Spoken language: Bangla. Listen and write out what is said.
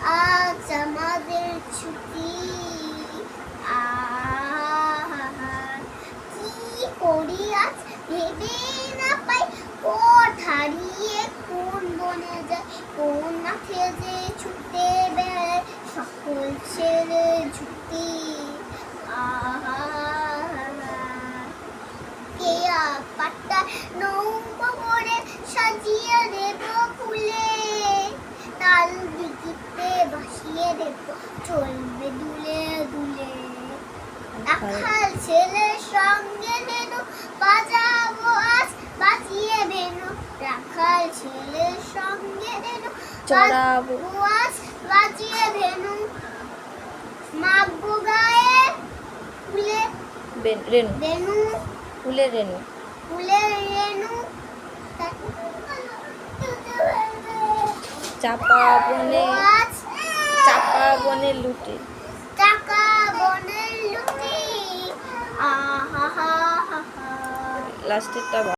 আজ আমাদের ছুটি, কি করি আজ ভেবে না পাই, পথ হারিয়ে কোন বনে যায়, কোন মাঠে যে ছুটে বেড়ায় সকল ছেড়ে ছুটি। কেয়া পাট্টা নৌকো করে সাজিয়ে দেব ফুলে, তাল দিঘিতে ভাসিয়ে দেব চলবে দুলে দুলে। রাখাল ছেলের সঙ্গে ভেনু বাজাবো আজ বাজিয়ে ভেনু, রাখাল ছেলের সঙ্গে ভেনু চড়াবো আজ বাজিয়ে ভেনু। মাগবো গায়ে ফুলে রেনু, ভেনু, ফুলের রেনু, ফুলের রেনু। চাপা বনে আজ চাপা বনে লুটে, টাকা বনের লুটি। আহা হা হা হা। লাস্টেরটা